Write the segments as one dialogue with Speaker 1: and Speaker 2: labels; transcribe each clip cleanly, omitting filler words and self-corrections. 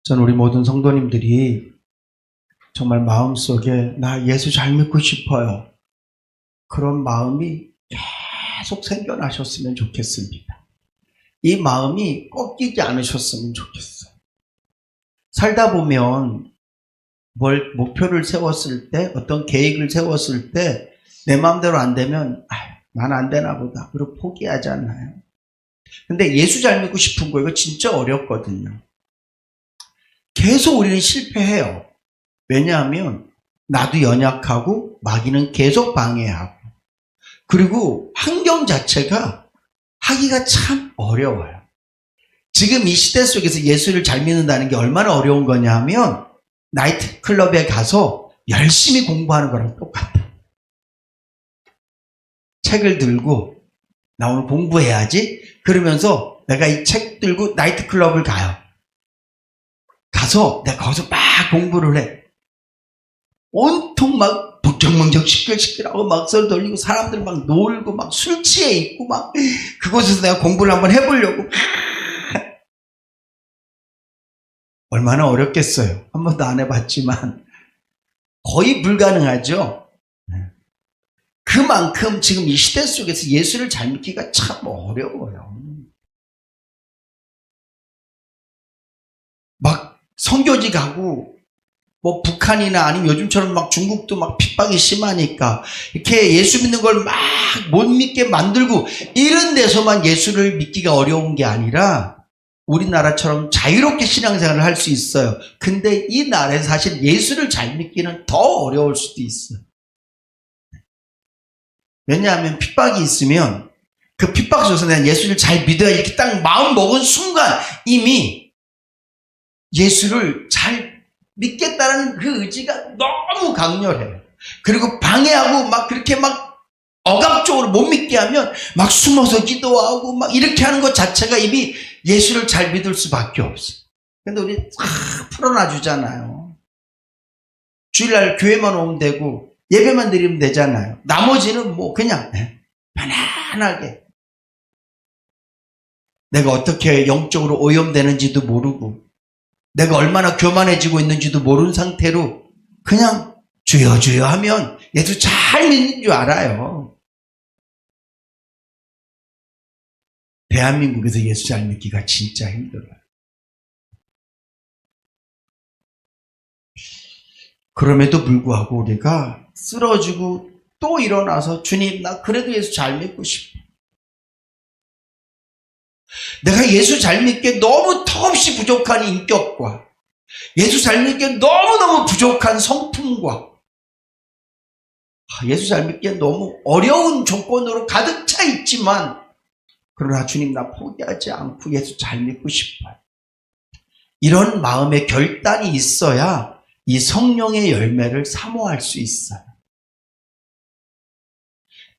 Speaker 1: 저는 우리 모든 성도님들이 정말 마음속에 나 예수 잘 믿고 싶어요. 그런 마음이 계속 생겨나셨으면 좋겠습니다. 이 마음이 꺾이지 않으셨으면 좋겠어요. 살다 보면 목표를 세웠을 때, 어떤 계획을 세웠을 때 내 마음대로 안 되면 난 안 되나 보다. 그리고 포기하잖아요. 근데 예수 잘 믿고 싶은 거 이거 진짜 어렵거든요. 계속 우리는 실패해요. 왜냐하면 나도 연약하고 마귀는 계속 방해하고 그리고 환경 자체가 하기가 참 어려워요. 지금 이 시대 속에서 예수를 잘 믿는다는 게 얼마나 어려운 거냐 하면 나이트클럽에 가서 열심히 공부하는 거랑 똑같아요. 책을 들고 나 오늘 공부해야지 그러면서 내가 이 책 들고 나이트클럽을 가요. 가서 내가 거기서 막 공부를 해. 온통 막 북적북적 시끌시끌하고 막 썰 돌리고 사람들 막 놀고 막 술 취해 있고 막 그곳에서 내가 공부를 한번 해보려고 얼마나 어렵겠어요. 한 번도 안 해봤지만 거의 불가능하죠. 그만큼 지금 이 시대 속에서 예수를 잘 믿기가 참 어려워요. 막 선교지 가고 뭐 북한이나 아니면 요즘처럼 막 중국도 막 핍박이 심하니까 이렇게 예수 믿는 걸 막 못 믿게 만들고 이런 데서만 예수를 믿기가 어려운 게 아니라 우리나라처럼 자유롭게 신앙생활을 할 수 있어요. 근데 이 나라에서 사실 예수를 잘 믿기는 더 어려울 수도 있어요. 왜냐하면 핍박이 있으면 그 핍박 속에서 내가 예수를 잘 믿어야 이렇게 딱 마음 먹은 순간 이미 예수를 잘 믿겠다는 그 의지가 너무 강렬해요. 그리고 방해하고 막 그렇게 막 억압적으로 못 믿게 하면 막 숨어서 기도하고 막 이렇게 하는 것 자체가 이미 예수를 잘 믿을 수밖에 없어요. 근데 우리 다 풀어놔 주잖아요. 주일날 교회만 오면 되고 예배만 드리면 되잖아요. 나머지는 뭐 그냥 편안하게 내가 어떻게 영적으로 오염되는지도 모르고 내가 얼마나 교만해지고 있는지도 모르는 상태로 그냥 주여 주여 하면 예수 잘 믿는 줄 알아요. 대한민국에서 예수 잘 믿기가 진짜 힘들어요. 그럼에도 불구하고 우리가 쓰러지고 또 일어나서 주님 나 그래도 예수 잘 믿고 싶어. 내가 예수 잘 믿기에 너무 턱없이 부족한 인격과 예수 잘 믿기에 너무너무 부족한 성품과 예수 잘 믿기에 너무 어려운 조건으로 가득 차 있지만 그러나 주님 나 포기하지 않고 예수 잘 믿고 싶어요. 이런 마음의 결단이 있어야 이 성령의 열매를 사모할 수 있어요.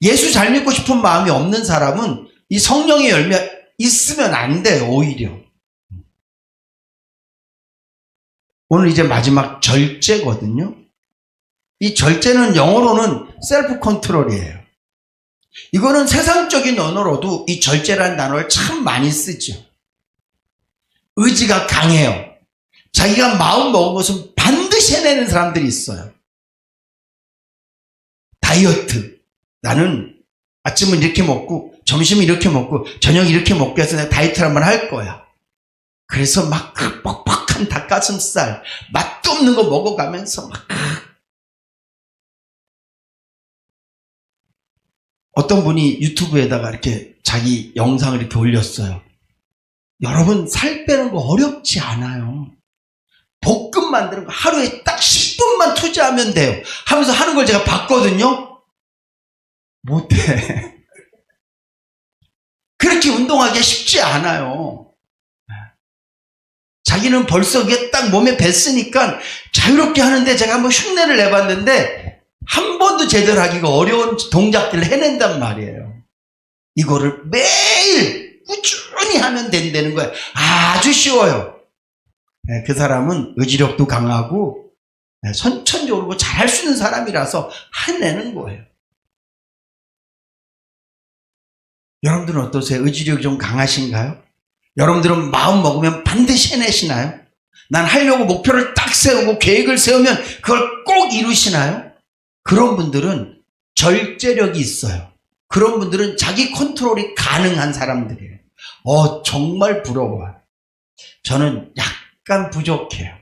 Speaker 1: 예수 잘 믿고 싶은 마음이 없는 사람은 이 성령의 열매 있으면 안 돼요. 오히려. 오늘 이제 마지막 절제거든요. 이 절제는 영어로는 셀프 컨트롤이에요. 이거는 세상적인 언어로도 이 절제라는 단어를 참 많이 쓰죠. 의지가 강해요. 자기가 마음 먹은 것은 반드시 해내는 사람들이 있어요. 다이어트. 나는 아침은 이렇게 먹고 점심은 이렇게 먹고 저녁 이렇게 먹게 해서 내가 다이어트를 한번 할 거야. 그래서 막 그 뻑뻑한 닭가슴살 맛도 없는 거 먹어가면서 막 어떤 분이 유튜브에다가 이렇게 자기 영상을 이렇게 올렸어요. 여러분 살 빼는 거 어렵지 않아요. 볶음 만드는 거 하루에 딱 10분만 투자하면 돼요. 하면서 하는 걸 제가 봤거든요. 못해. 그렇게 운동하기 쉽지 않아요. 자기는 벌써 그게 딱 몸에 뱄으니까 자유롭게 하는데 제가 한번 흉내를 내봤는데 한 번도 제대로 하기가 어려운 동작들을 해낸단 말이에요. 이거를 매일 꾸준히 하면 된다는 거예요. 아주 쉬워요. 그 사람은 의지력도 강하고 선천적으로 잘할 수 있는 사람이라서 해내는 거예요. 여러분들은 어떠세요? 의지력이 좀 강하신가요? 여러분들은 마음 먹으면 반드시 해내시나요? 난 하려고 목표를 딱 세우고 계획을 세우면 그걸 꼭 이루시나요? 그런 분들은 절제력이 있어요. 그런 분들은 자기 컨트롤이 가능한 사람들이에요. 정말 부러워요. 저는 약간 부족해요.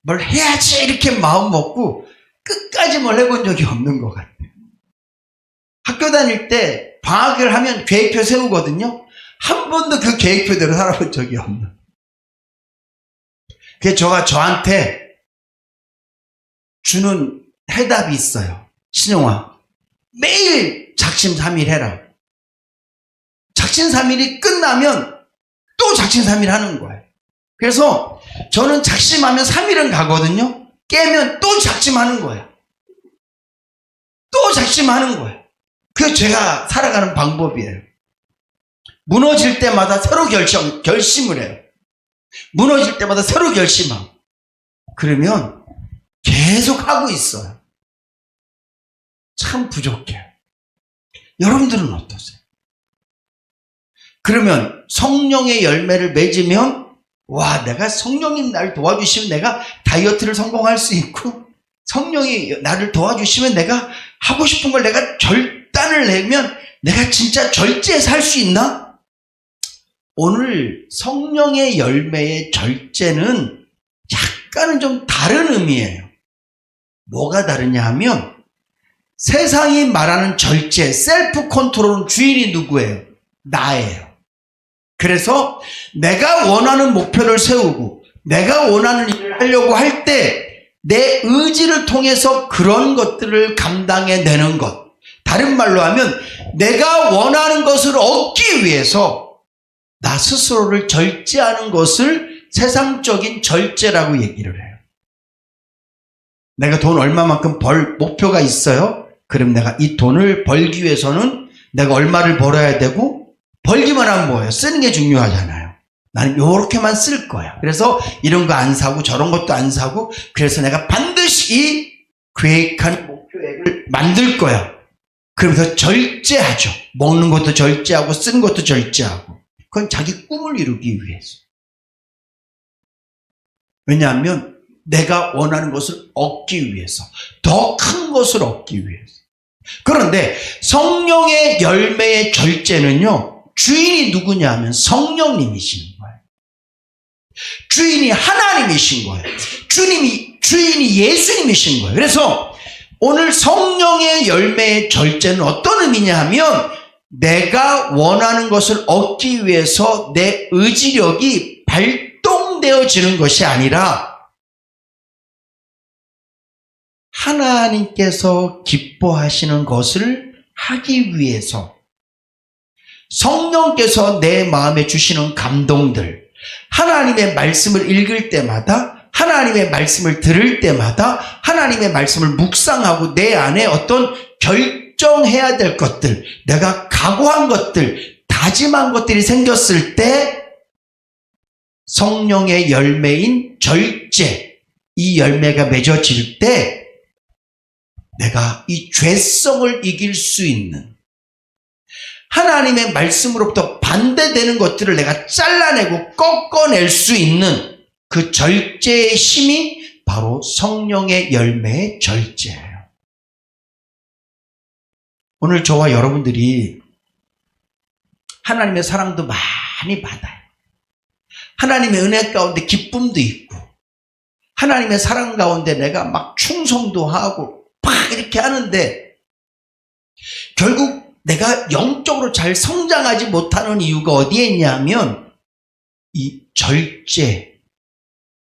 Speaker 1: 뭘 해야지 이렇게 마음 먹고 끝까지 뭘 해본 적이 없는 것 같아요. 학교 다닐 때 방학을 하면 계획표 세우거든요. 한 번도 그 계획표대로 살아본 적이 없는. 그게 저한테 주는 해답이 있어요. 신용아, 매일 작심삼일 해라. 작심삼일이 끝나면 또 작심삼일 하는 거예요. 그래서 저는 작심하면 3일은 가거든요. 깨면 또 작심하는 거예요. 또 작심하는 거예요. 그게 제가 살아가는 방법이에요. 무너질 때마다 새로 결심을 해요. 무너질 때마다 새로 결심하고. 그러면 계속 하고 있어요. 참 부족해요. 여러분들은 어떠세요? 그러면 성령의 열매를 맺으면 내가 성령님 나를 도와주시면 내가 다이어트를 성공할 수 있고, 성령이 나를 도와주시면 내가 하고 싶은 걸 내가 결단을 내면 내가 진짜 절제해서 할 수 있나? 오늘 성령의 열매의 절제는 약간은 좀 다른 의미예요. 뭐가 다르냐 하면, 세상이 말하는 절제, 셀프 컨트롤은 주인이 누구예요? 나예요. 그래서 내가 원하는 목표를 세우고 내가 원하는 일을 하려고 할 때 내 의지를 통해서 그런 것들을 감당해내는 것. 다른 말로 하면 내가 원하는 것을 얻기 위해서 나 스스로를 절제하는 것을 세상적인 절제라고 얘기를 해요. 내가 돈 얼마만큼 벌 목표가 있어요? 그럼 내가 이 돈을 벌기 위해서는 내가 얼마를 벌어야 되고, 벌기만 하면 뭐예요? 쓰는 게 중요하잖아요. 나는 요렇게만 쓸 거야. 그래서 이런 거 안 사고 저런 것도 안 사고, 그래서 내가 반드시 이 계획한 목표액을 만들 거야. 그러면서 절제하죠. 먹는 것도 절제하고 쓰는 것도 절제하고. 그건 자기 꿈을 이루기 위해서. 왜냐하면 내가 원하는 것을 얻기 위해서, 더 큰 것을 얻기 위해서. 그런데 성령의 열매의 절제는요, 주인이 누구냐 하면 성령님이시는 거예요. 주인이 하나님이신 거예요. 주인이 예수님이신 거예요. 그래서 오늘 성령의 열매의 절제는 어떤 의미냐 하면, 내가 원하는 것을 얻기 위해서 내 의지력이 발동되어지는 것이 아니라 하나님께서 기뻐하시는 것을 하기 위해서 성령께서 내 마음에 주시는 감동들, 하나님의 말씀을 읽을 때마다, 하나님의 말씀을 들을 때마다, 하나님의 말씀을 묵상하고 내 안에 어떤 결정해야 될 것들, 내가 각오한 것들, 다짐한 것들이 생겼을 때 성령의 열매인 절제, 이 열매가 맺어질 때 내가 이 죄성을 이길 수 있는, 하나님의 말씀으로부터 반대되는 것들을 내가 잘라내고 꺾어낼 수 있는 그 절제의 힘이 바로 성령의 열매의 절제예요. 오늘 저와 여러분들이 하나님의 사랑도 많이 받아요. 하나님의 은혜 가운데 기쁨도 있고, 하나님의 사랑 가운데 내가 막 충성도 하고 막 이렇게 하는데, 결국 내가 영적으로 잘 성장하지 못하는 이유가 어디에 있냐면, 이 절제,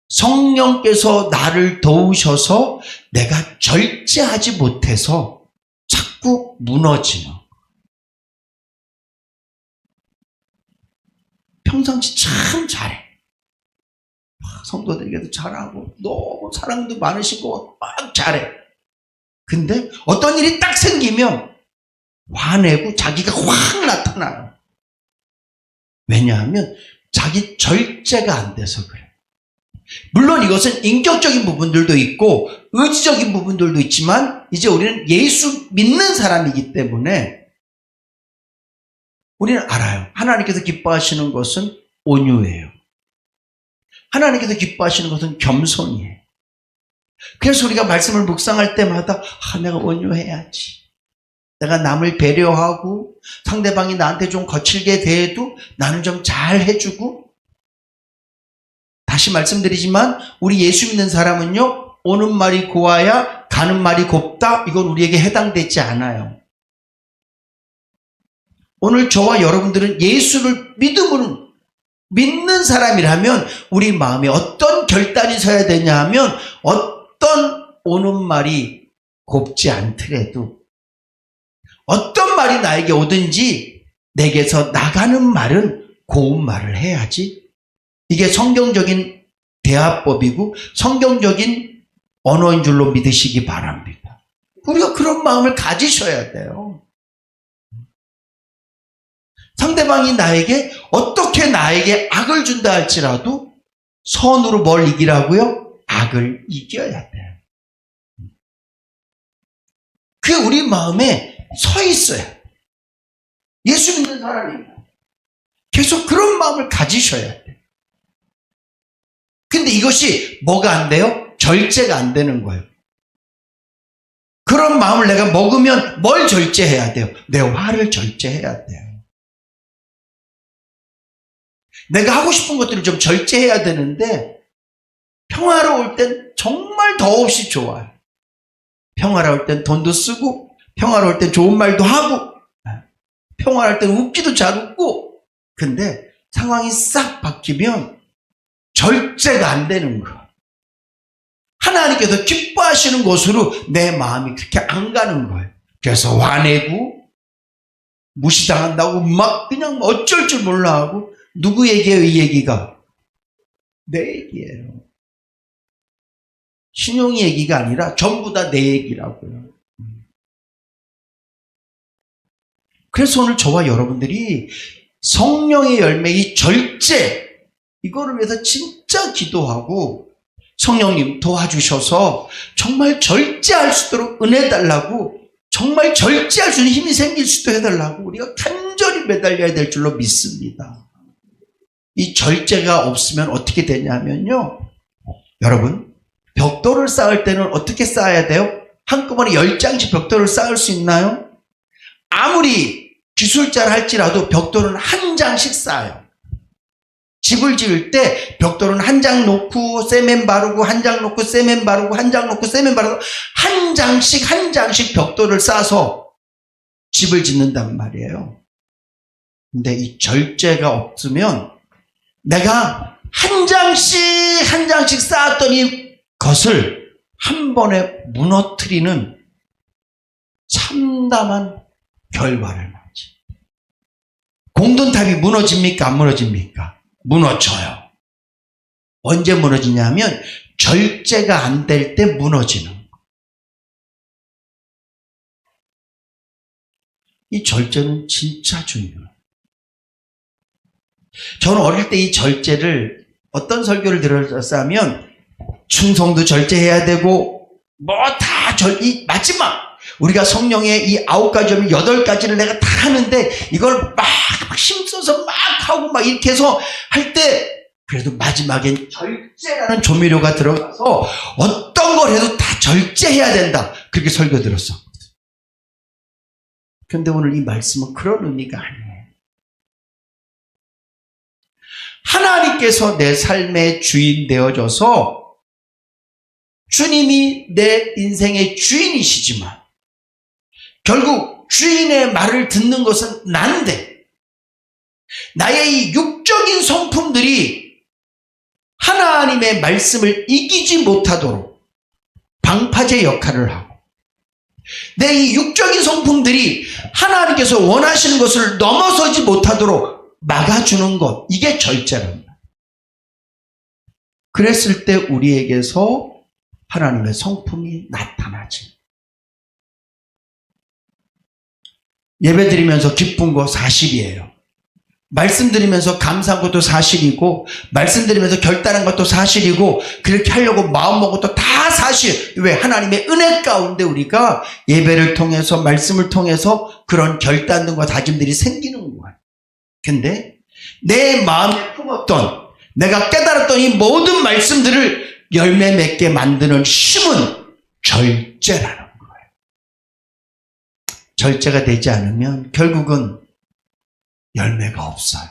Speaker 1: 성령께서 나를 도우셔서 내가 절제하지 못해서 자꾸 무너지는. 평상시 참 잘해. 성도들에게도 잘하고 너무 사랑도 많으시고 막 잘해. 근데 어떤 일이 딱 생기면 화내고 자기가 확 나타나요. 왜냐하면 자기 절제가 안 돼서 그래. 물론 이것은 인격적인 부분들도 있고 의지적인 부분들도 있지만, 이제 우리는 예수 믿는 사람이기 때문에 우리는 알아요. 하나님께서 기뻐하시는 것은 온유예요. 하나님께서 기뻐하시는 것은 겸손이에요. 그래서 우리가 말씀을 묵상할 때마다 내가 온유해야지. 내가 남을 배려하고 상대방이 나한테 좀 거칠게 대해도 나는 좀 잘 해주고. 다시 말씀드리지만 우리 예수 믿는 사람은요, 오는 말이 고와야 가는 말이 곱다. 이건 우리에게 해당되지 않아요. 오늘 저와 여러분들은 예수를 믿는 사람이라면 우리 마음에 어떤 결단이 서야 되냐 하면, 어떤 오는 말이 곱지 않더라도, 어떤 말이 나에게 오든지 내게서 나가는 말은 고운 말을 해야지. 이게 성경적인 대화법이고 성경적인 언어인 줄로 믿으시기 바랍니다. 우리가 그런 마음을 가지셔야 돼요. 상대방이 어떻게 나에게 악을 준다 할지라도 선으로 뭘 이기라고요? 악을 이겨야 돼요. 그게 우리 마음에 서 있어요. 예수 믿는 사람이 계속 그런 마음을 가지셔야 돼요. 근데 이것이 뭐가 안 돼요? 절제가 안 되는 거예요. 그런 마음을 내가 먹으면 뭘 절제해야 돼요? 내 화를 절제해야 돼요. 내가 하고 싶은 것들을 좀 절제해야 되는데, 평화로울 땐 정말 더없이 좋아요. 평화로울 땐 돈도 쓰고, 평화로울 땐 좋은 말도 하고, 평화로울 땐 웃기도 잘 웃고. 근데 상황이 싹 바뀌면 절제가 안 되는 거예요. 하나님께서 기뻐하시는 곳으로 내 마음이 그렇게 안 가는 거예요. 그래서 화내고 무시당한다고 막 그냥 어쩔 줄 몰라 하고. 누구 얘기예요, 이 얘기가? 내 얘기예요. 신용이 얘기가 아니라 전부 다 내 얘기라고요. 그래서 오늘 저와 여러분들이 성령의 열매, 이 절제, 이거를 위해서 진짜 기도하고, 성령님 도와주셔서 정말 절제할 수 있도록 은혜 달라고, 정말 절제할 수 있는 힘이 생길 수 있도록 해달라고 우리가 간절히 매달려야 될 줄로 믿습니다. 이 절제가 없으면 어떻게 되냐면요, 여러분, 벽돌을 쌓을 때는 어떻게 쌓아야 돼요? 한꺼번에 10장씩 벽돌을 쌓을 수 있나요? 아무리 기술자를 할지라도 벽돌은 한 장씩 쌓아요. 집을 지을 때 벽돌은 한 장 놓고 세멘 바르고, 한 장 놓고 세멘 바르고, 한 장 놓고 세멘 바르고, 한 장씩 벽돌을 쌓아서 집을 짓는단 말이에요. 근데 이 절제가 없으면 내가 한 장씩 쌓았던 이것을 한 번에 무너뜨리는 참담한 결과를 맞지. 공든탑이 무너집니까? 안 무너집니까? 무너져요. 언제 무너지냐면 절제가 안 될 때 무너지는 거예요. 이 절제는 진짜 중요해요. 저는 어릴 때 이 절제를, 어떤 설교를 들었냐면 충성도 절제해야 되고 이 마지막 우리가 성령의 이 9가지 점이 8가지를 내가 다 하는데, 이걸 막 힘써서 막 하고 막 이렇게 해서 할 때, 그래도 마지막엔 절제라는 조미료가 들어가서 어떤 걸 해도 다 절제해야 된다, 그렇게 설교 들었어. 그런데 오늘 이 말씀은 그런 의미가 아니에요. 하나님께서 내 삶의 주인 되어줘서 주님이 내 인생의 주인이시지만 결국 주인의 말을 듣는 것은 난데, 나의 이 육적인 성품들이 하나님의 말씀을 이기지 못하도록 방파제 역할을 하고, 내 이 육적인 성품들이 하나님께서 원하시는 것을 넘어서지 못하도록 막아주는 것, 이게 절제랍니다. 그랬을 때 우리에게서 하나님의 성품이 나타나지. 예배 드리면서 기쁜 거 사실이에요. 말씀 드리면서 감사한 것도 사실이고, 말씀 드리면서 결단한 것도 사실이고, 그렇게 하려고 마음먹은 것도 다 사실. 왜? 하나님의 은혜 가운데 우리가 예배를 통해서, 말씀을 통해서 그런 결단과 다짐들이 생기는 거예요. 근데 내 마음에 품었던, 내가 깨달았던 이 모든 말씀들을 열매 맺게 만드는 힘은 절제라는 거예요. 절제가 되지 않으면 결국은 열매가 없어요.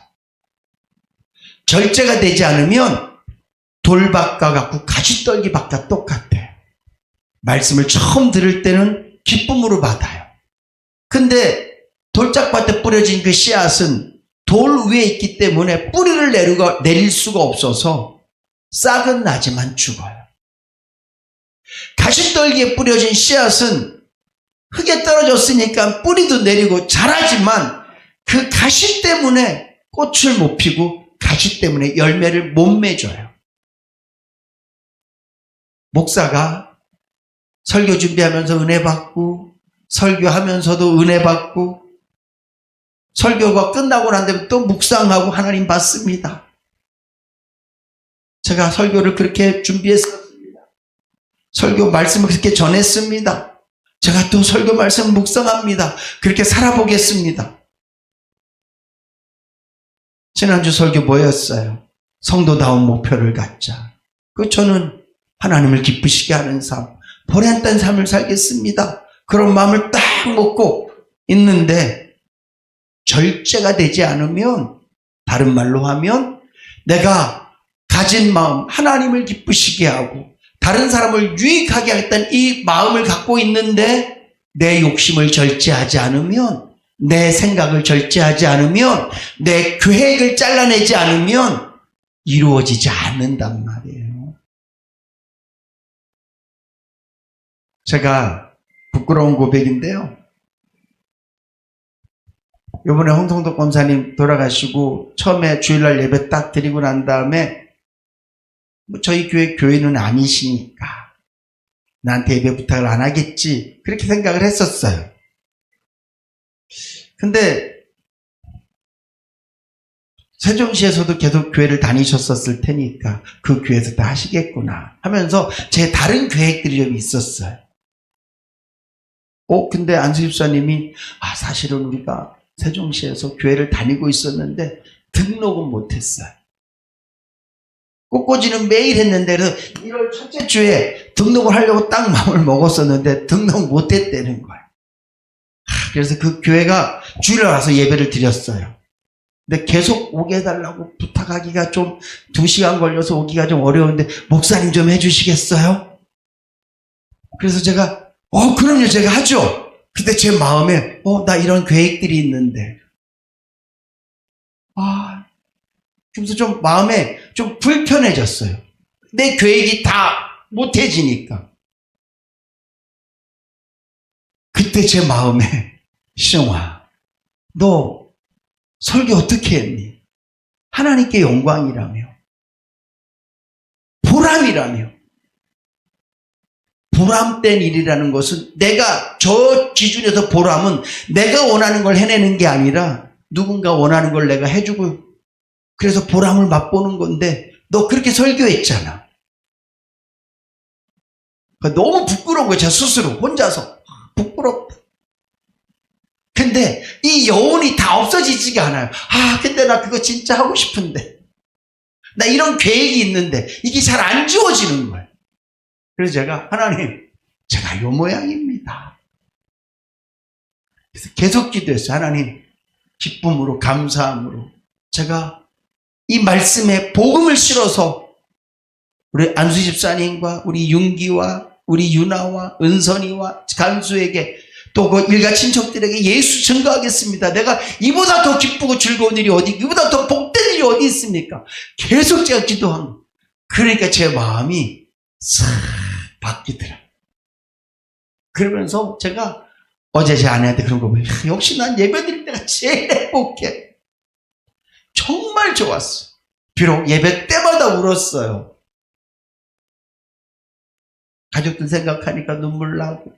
Speaker 1: 절제가 되지 않으면 돌밭과 같고 가시떨기밭과 똑같아요. 말씀을 처음 들을 때는 기쁨으로 받아요. 근데 돌짝밭에 뿌려진 그 씨앗은 돌 위에 있기 때문에 뿌리를 내릴 수가 없어서 싹은 나지만 죽어요. 가시떨기에 뿌려진 씨앗은 흙에 떨어졌으니까 뿌리도 내리고 자라지만 그 가시 때문에 꽃을 못 피고 가시 때문에 열매를 못 맺어요. 목사가 설교 준비하면서 은혜 받고, 설교하면서도 은혜 받고, 설교가 끝나고 난 다음에 또 묵상하고 하나님 받습니다. 제가 설교를 그렇게 준비했었습니다. 설교 말씀을 그렇게 전했습니다. 제가 또 설교 말씀 묵상합니다. 그렇게 살아보겠습니다. 지난주 설교 뭐였어요? 성도다운 목표를 갖자. 저는 하나님을 기쁘시게 하는 삶, 보람된 삶을 살겠습니다. 그런 마음을 딱 먹고 있는데 절제가 되지 않으면, 다른 말로 하면 내가 가진 마음, 하나님을 기쁘시게 하고 다른 사람을 유익하게 하겠다는 이 마음을 갖고 있는데 내 욕심을 절제하지 않으면, 내 생각을 절제하지 않으면, 내 계획을 잘라내지 않으면 이루어지지 않는단 말이에요. 제가 부끄러운 고백인데요. 이번에 홍성덕 권사님 돌아가시고 처음에 주일날 예배 딱 드리고 난 다음에 저희 교회는 아니시니까 나한테 예배 부탁을 안 하겠지, 그렇게 생각을 했었어요. 근데 세종시에서도 계속 교회를 다니셨었을 테니까 그 교회에서 다 하시겠구나 하면서 제 다른 계획들이 좀 있었어요. 근데 안수 집사님이 사실은 우리가 세종시에서 교회를 다니고 있었는데 등록은 못했어요. 꽃꽂이는 매일 했는데 1월 첫째 주에 등록을 하려고 딱 마음을 먹었었는데 등록 못했다는 거예요. 그래서 그 교회가 주일날 와서 예배를 드렸어요. 근데 계속 오게 해달라고 부탁하기가 좀 2시간 걸려서 오기가 좀 어려운데 목사님 좀 해주시겠어요? 그래서 제가 그럼요, 제가 하죠. 근데 제 마음에 나 이런 계획들이 있는데 그래서 좀 마음에 좀 불편해졌어요. 내 계획이 다 못해지니까. 그때 제 마음에 신영아, 너 설교 어떻게 했니? 하나님께 영광이라며, 보람이라며. 보람된 일이라는 것은, 내가 저 기준에서 보람은 내가 원하는 걸 해내는 게 아니라 누군가 원하는 걸 내가 해주고 그래서 보람을 맛보는 건데, 너 그렇게 설교했잖아. 너무 부끄러운 거예요. 제 스스로 혼자서 부끄럽다. 근데 이 여운이 다 없어지지가 않아요. 근데 나 그거 진짜 하고 싶은데, 나 이런 계획이 있는데 이게 잘 안 지워지는 거예요. 그래서 제가 하나님, 제가 요 모양입니다. 그래서 계속 기도했어요. 하나님, 기쁨으로 감사함으로 제가 이 말씀에 복음을 실어서 우리 안수 집사님과 우리 윤기와 우리 유나와 은선이와 간수에게 또 그 일가 친척들에게 예수 증거하겠습니다. 내가 이보다 더 기쁘고 즐거운 일이 이보다 더 복된 일이 어디 있습니까? 계속 제가 기도한 거예요. 그러니까 제 마음이 싹 바뀌더라. 그러면서 제가 어제 제 아내한테 그런 거 보면, 역시 난 예배 드릴 때가 제일 행복해. 정말 좋았어. 비록 예배 때마다 울었어요. 가족들 생각하니까 눈물 나고.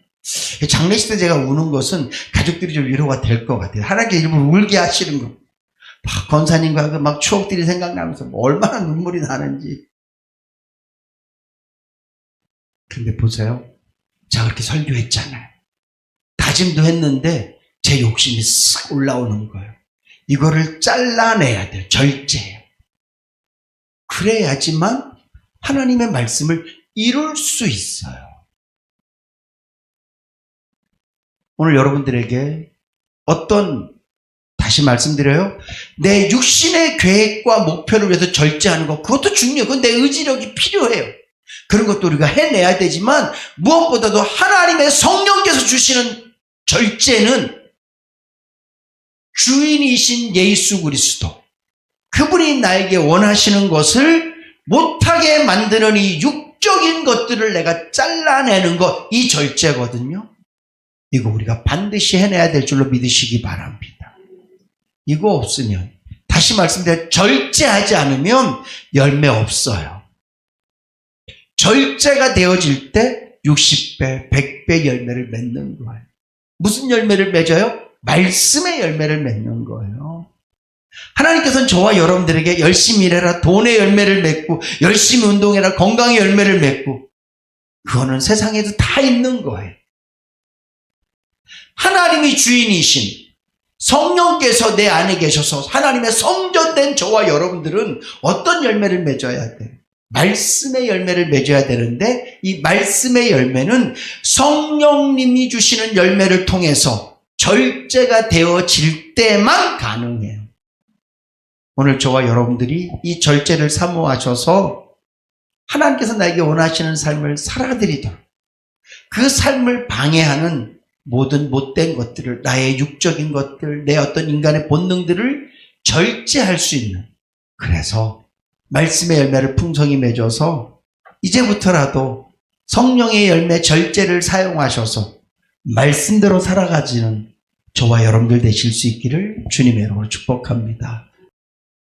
Speaker 1: 장례식 때 제가 우는 것은 가족들이 좀 위로가 될 것 같아요. 하나님께 일부러 울게 하시는 거. 권사님과 막 추억들이 생각나면서 얼마나 눈물이 나는지. 근데 보세요. 제가 그렇게 설교했잖아요. 다짐도 했는데 제 욕심이 싹 올라오는 거예요. 이거를 잘라내야 돼요. 절제예요. 그래야지만 하나님의 말씀을 이룰 수 있어요. 오늘 여러분들에게 다시 말씀드려요. 내 육신의 계획과 목표를 위해서 절제하는 것, 그것도 중요해요. 그건 내 의지력이 필요해요. 그런 것도 우리가 해내야 되지만 무엇보다도 하나님의 성령께서 주시는 절제는 주인이신 예수 그리스도, 그분이 나에게 원하시는 것을 못하게 만드는 이 육적인 것들을 내가 잘라내는 것, 이 절제거든요. 이거 우리가 반드시 해내야 될 줄로 믿으시기 바랍니다. 이거 없으면, 다시 말씀드려, 절제하지 않으면 열매 없어요. 절제가 되어질 때 60배, 100배 열매를 맺는 거예요. 무슨 열매를 맺어요? 말씀의 열매를 맺는 거예요. 하나님께서는 저와 여러분들에게 열심히 일해라, 돈의 열매를 맺고, 열심히 운동해라, 건강의 열매를 맺고, 그거는 세상에도 다 있는 거예요. 하나님이 주인이신 성령께서 내 안에 계셔서 하나님의 성전된 저와 여러분들은 어떤 열매를 맺어야 돼요? 말씀의 열매를 맺어야 되는데, 이 말씀의 열매는 성령님이 주시는 열매를 통해서 절제가 되어질 때만 가능해요. 오늘 저와 여러분들이 이 절제를 사모하셔서 하나님께서 나에게 원하시는 삶을 살아드리도록, 그 삶을 방해하는 모든 못된 것들을, 나의 육적인 것들, 내 어떤 인간의 본능들을 절제할 수 있는, 그래서 말씀의 열매를 풍성히 맺어서 이제부터라도 성령의 열매 절제를 사용하셔서 말씀대로 살아가지는 저와 여러분들 되실 수 있기를 주님의 이름으로 축복합니다.